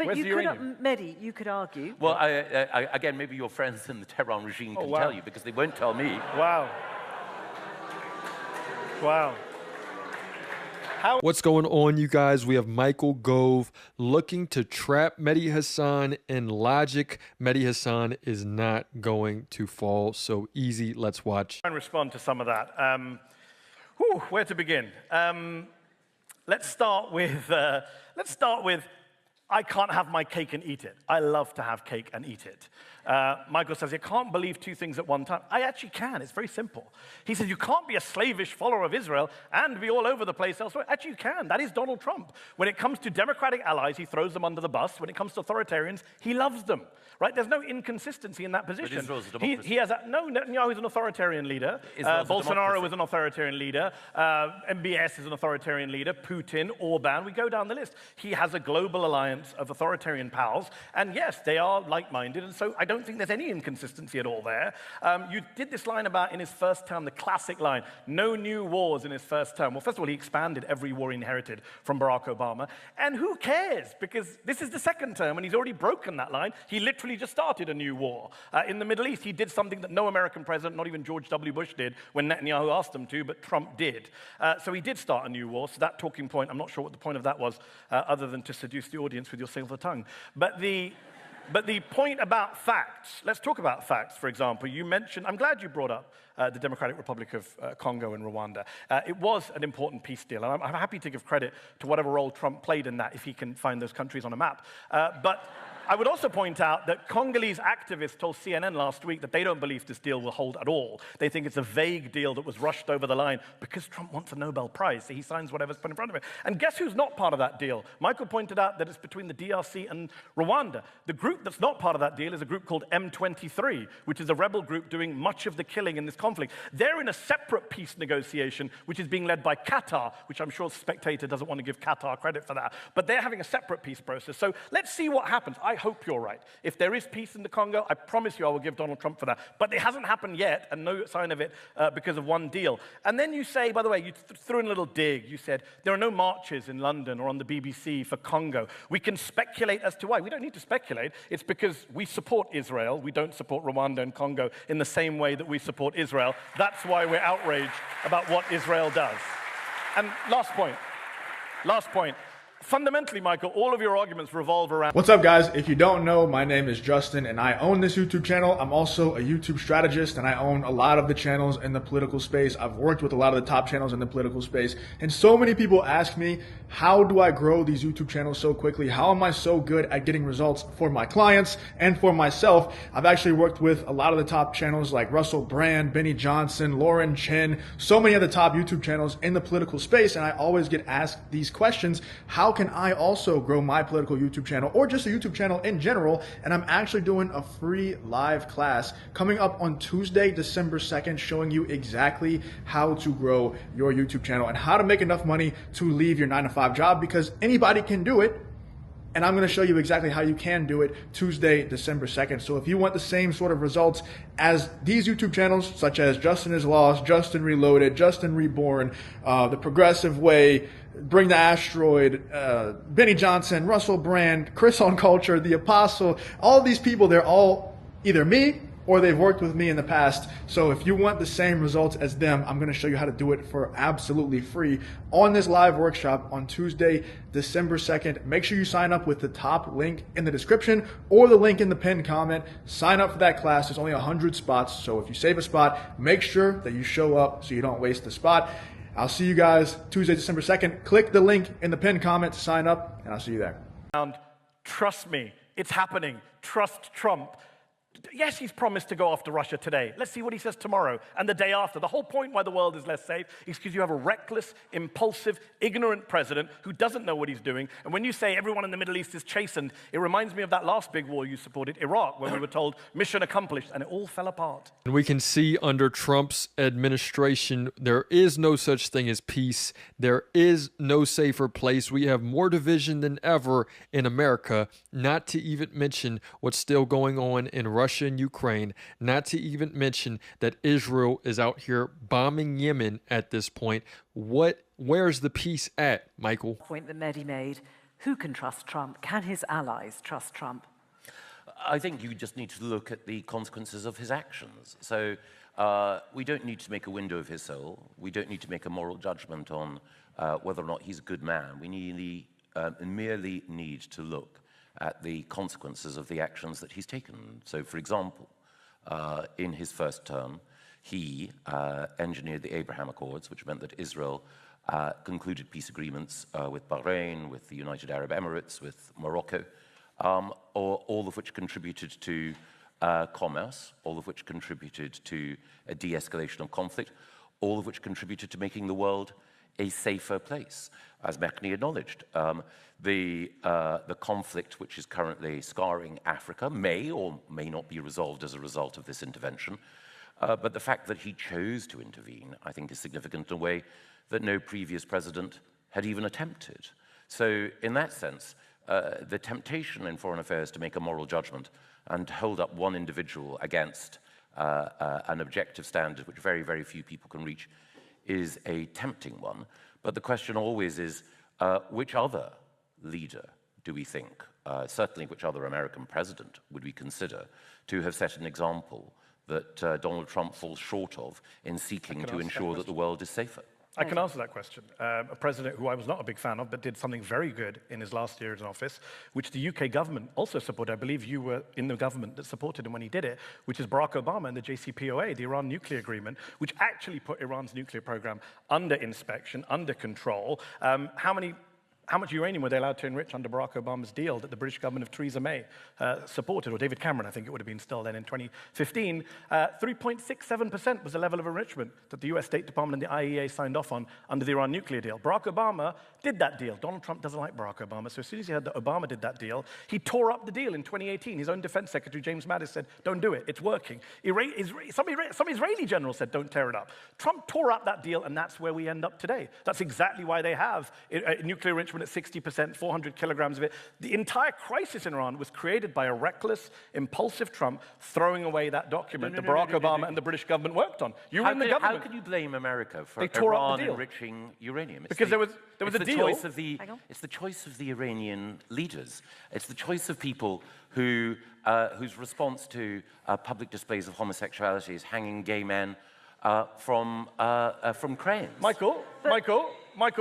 Where's the uranium? Mehdi, you could argue. Well, again, maybe your friends in the Tehran regime can tell you, because they won't tell me. Wow. Wow. What's going on, you guys? We have Michael Gove looking to trap Mehdi Hasan in logic. Mehdi Hasan is not going to fall so easy. Let's watch. And respond to some of that. Where to begin? Let's start with I can't have my cake and eat it. I love to have cake and eat it. Michael says, you can't believe two things at one time. I actually can. It's very simple. He says, you can't be a slavish follower of Israel and be all over the place elsewhere. Actually, you can. That is Donald Trump. When it comes to democratic allies, he throws them under the bus. When it comes to authoritarians, he loves them. Right? There's no inconsistency in that position. But Israel's a democracy. He has no, Netanyahu is an authoritarian leader. Bolsonaro is an authoritarian leader. MBS is an authoritarian leader. Putin, Orban, we go down the list. He has a global alliance of authoritarian pals. And yes, they are like-minded. And so I don't think there's any inconsistency at all there. You did this line about in his first term, the classic line, no new wars in his first term. Well, first of all, he expanded every war he inherited from Barack Obama. And who cares? Because this is the second term, and he's already broken that line. He literally just started a new war. In the Middle East, he did something that no American president, not even George W. Bush did when Netanyahu asked him to, but Trump did. So he did start a new war. So that talking point, I'm not sure what the point of that was, other than to seduce the audience with your silver tongue. But the point about facts, let's talk about facts, for example. You mentioned, I'm glad you brought up the Democratic Republic of Congo and Rwanda. It was an important peace deal, and I'm happy to give credit to whatever role Trump played in that, if he can find those countries on a map. But I would also point out that Congolese activists told CNN last week that they don't believe this deal will hold at all. They think it's a vague deal that was rushed over the line because Trump wants a Nobel Prize, so he signs whatever's put in front of him. And guess who's not part of that deal? Michael pointed out that it's between the DRC and Rwanda. The group that's not part of that deal is a group called M23, which is a rebel group doing much of the killing in this conflict. They're in a separate peace negotiation, which is being led by Qatar, which I'm sure Spectator doesn't want to give Qatar credit for that. But they're having a separate peace process. So let's see what happens. I hope you're right. If there is peace in the Congo, I promise you I will give Donald Trump for that. But it hasn't happened yet, and no sign of it because of one deal. And then you say, by the way, you threw in a little dig. You said, there are no marches in London or on the BBC for Congo. We can speculate as to why. We don't need to speculate. It's because we support Israel. We don't support Rwanda and Congo in the same way that we support Israel. That's why we're outraged about what Israel does. And last point. Fundamentally, Michael, all of your arguments revolve around... What's up, guys? If you don't know, my name is Justin, and I own this YouTube channel. I'm also a YouTube strategist, and I own a lot of the channels in the political space. I've worked with a lot of the top channels in the political space, and so many people ask me, how do I grow these YouTube channels so quickly? How am I so good at getting results for my clients and for myself? I've actually worked with a lot of the top channels like Russell Brand, Benny Johnson, Lauren Chin, so many of the top YouTube channels in the political space, and I always get asked these questions. How can I also grow my political YouTube channel or just a YouTube channel in general? And I'm actually doing a free live class coming up on Tuesday, December 2nd, showing you exactly how to grow your YouTube channel and how to make enough money to leave your 9-to-5 job, because anybody can do it. And I'm going to show you exactly how you can do it Tuesday, December 2nd. So if you want the same sort of results as these YouTube channels, such as Justin is Lost, Justin Reloaded, Justin Reborn, The Progressive Way, Bring the Asteroid, Benny Johnson, Russell Brand, Chris on Culture, The Apostle, all these people, they're all either me or they've worked with me in the past. So if you want the same results as them, I'm going to show you how to do it for absolutely free on this live workshop on Tuesday, December 2nd. Make sure you sign up with the top link in the description or the link in the pinned comment. Sign up for that class. There's only 100 spots. So if you save a spot, make sure that you show up so you don't waste the spot. I'll see you guys Tuesday, December 2nd. Click the link in the pinned comment to sign up, and I'll see you there. Trust me, it's happening. Trust Trump. Yes, he's promised to go after Russia today. Let's see what he says tomorrow and the day after. The whole point why the world is less safe is because you have a reckless, impulsive, ignorant president who doesn't know what he's doing. And when you say everyone in the Middle East is chastened, it reminds me of that last big war you supported, Iraq, where we were told mission accomplished, and it all fell apart. And we can see under Trump's administration, there is no such thing as peace. There is no safer place. We have more division than ever in America, not to even mention what's still going on in Russia and Ukraine, not to even mention that Israel is out here bombing Yemen at this point. Where's the peace at, Michael? Point that Mehdi made. Who can trust Trump? Can his allies trust Trump? I think you just need to look at the consequences of his actions. So we don't need to make a window of his soul. We don't need to make a moral judgment on whether or not he's a good man. We merely need to look at the consequences of the actions that he's taken. So, for example, in his first term, he engineered the Abraham Accords, which meant that Israel concluded peace agreements with Bahrain, with the United Arab Emirates, with Morocco, all of which contributed to commerce, all of which contributed to a de-escalation of conflict, all of which contributed to making the world a safer place. As Mehdi acknowledged, the conflict which is currently scarring Africa may or may not be resolved as a result of this intervention, but the fact that he chose to intervene, I think, is significant in a way that no previous president had even attempted. So in that sense, the temptation in foreign affairs to make a moral judgment and to hold up one individual against an objective standard which very, very few people can reach is a tempting one. But the question always is, which other leader do we think, certainly which other American president would we consider to have set an example that Donald Trump falls short of in seeking to ensure that the world is safer? I can answer that question. A president who I was not a big fan of, but did something very good in his last year in office, which the UK government also supported. I believe you were in the government that supported him when he did it, which is Barack Obama and the JCPOA, the Iran nuclear agreement, which actually put Iran's nuclear program under inspection, under control. How much uranium were they allowed to enrich under Barack Obama's deal that the British government of Theresa May supported, or David Cameron, I think it would have been still then in 2015? 3.67% was the level of enrichment that the US State Department and the IAEA signed off on under the Iran nuclear deal. Barack Obama did that deal. Donald Trump doesn't like Barack Obama, so as soon as he heard that Obama did that deal, he tore up the deal in 2018. His own defense secretary, James Mattis, said, don't do it, it's working. Some Israeli general said, don't tear it up. Trump tore up that deal, and that's where we end up today. That's exactly why they have nuclear enrichment at 60%, 400 kilograms of it. The entire crisis in Iran was created by a reckless, impulsive Trump throwing away that document that Barack Obama and the British government worked on. You were in the government. How can you blame America for Iran enriching uranium? Because there was a deal. It's the choice of the Iranian leaders. It's the choice of people whose response to public displays of homosexuality is hanging gay men from cranes. Michael,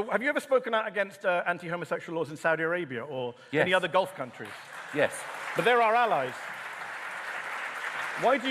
have you ever spoken out against anti-homosexual laws in Saudi Arabia or any other Gulf countries? Yes. But they're our allies. Why do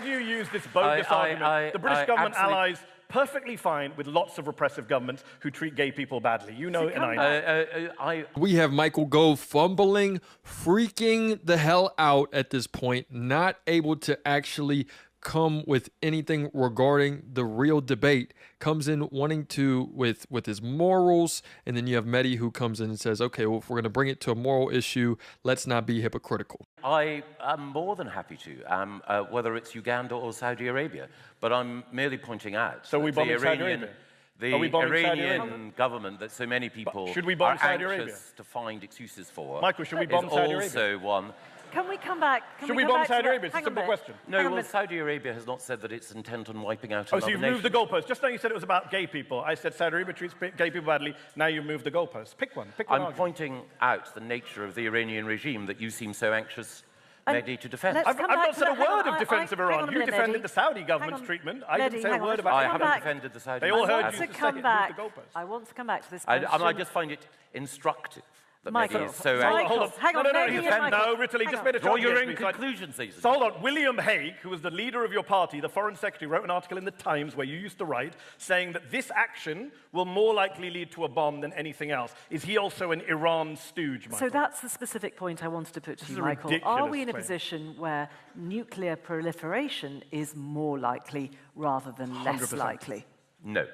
you use this bogus argument? The British government allies perfectly fine with lots of repressive governments who treat gay people badly. You know it and I know. We have Michael Gove fumbling, freaking the hell out at this point, not able to actually come with anything regarding the real debate, comes in wanting to with his morals, and then you have Mehdi who comes in and says, okay, well, if we're going to bring it to a moral issue, let's not be hypocritical. I am more than happy to, whether it's Uganda or Saudi Arabia, but I'm merely pointing out so we bombing Saudi Arabia? The Iranian government that so many people are anxious to find excuses for. Michael, should we bomb Saudi Arabia? Is also one. Can we come back? Should we bomb Saudi Arabia? It's a simple question. No, well, Saudi Arabia has not said that it's intent on wiping out another so you've moved the goalpost. Just now you said it was about gay people. I said Saudi Arabia treats gay people badly. Now you've moved the goalpost. Pick one. I'm pointing out the nature of the Iranian regime that you seem so anxious, Mehdi, to defend. I've not said a word of defense of Iran. You defended the Saudi government's treatment. I didn't say a word about it. I haven't defended the Saudi government. They all heard you to come back. I want to come back to this question. I just find it instructive. Michael, is so hold on. Hang on. No, Ritterly, just made a draw your own conclusions. So hold on. William Hague, who was the leader of your party, the foreign secretary, wrote an article in the Times where you used to write, saying that this action will more likely lead to a bomb than anything else. Is he also an Iran stooge, Michael? So that's the specific point I wanted to put to you, Michael. Are we in a position where nuclear proliferation is more likely rather than less 100%. Likely? No.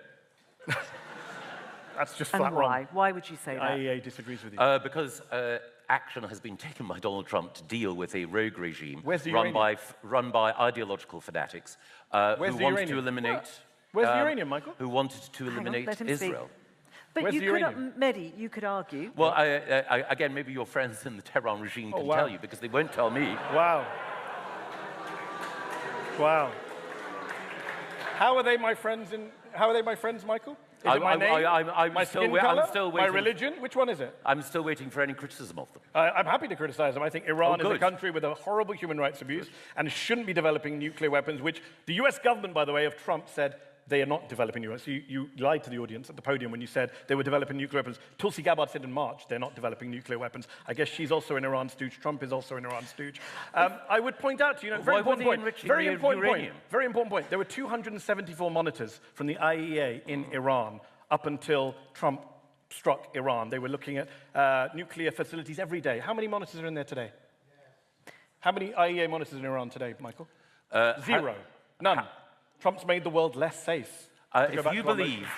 That's just and flat why? wrong. Why would you say that? IAEA disagrees with you. Because action has been taken by Donald Trump to deal with a rogue regime run by ideological fanatics who wanted to eliminate. Where's the uranium, Michael? Who wanted to eliminate Israel. But you could, Mehdi, you could argue. Well, again, maybe your friends in the Tehran regime can tell you, because they won't tell me. Wow. Wow. How are they my friends, Michael? Is it my name? My skin color? I'm still waiting. My religion? Which one is it? I'm still waiting for any criticism of them. I'm happy to criticize them. I think Iran is a country with a horrible human rights abuse and shouldn't be developing nuclear weapons, which the US government, by the way, of Trump said they are not developing nuclear weapons. You lied to the audience at the podium when you said they were developing nuclear weapons. Tulsi Gabbard said in March they're not developing nuclear weapons. I guess she's also an Iran stooge. Trump is also an Iran stooge. I would point out to you, very important point. Very important point. There were 274 monitors from the IAEA in Iran up until Trump struck Iran. They were looking at nuclear facilities every day. How many monitors are in there today? How many IAEA monitors in Iran today, Michael? Zero. None. Trump's made the world less safe. If you believe...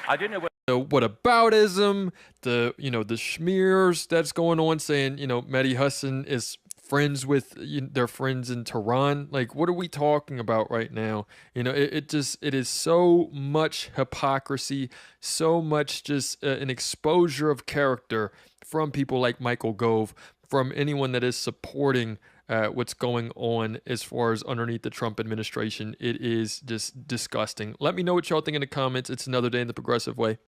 I don't know what... The whataboutism, the smears that's going on saying, Mehdi Hasan is friends with their friends in Tehran. Like, what are we talking about right now? It is so much hypocrisy, so much just an exposure of character from people like Michael Gove, from anyone that is supporting what's going on as far as underneath the Trump administration. It is just disgusting. Let me know what y'all think in the comments. It's another day in the progressive way.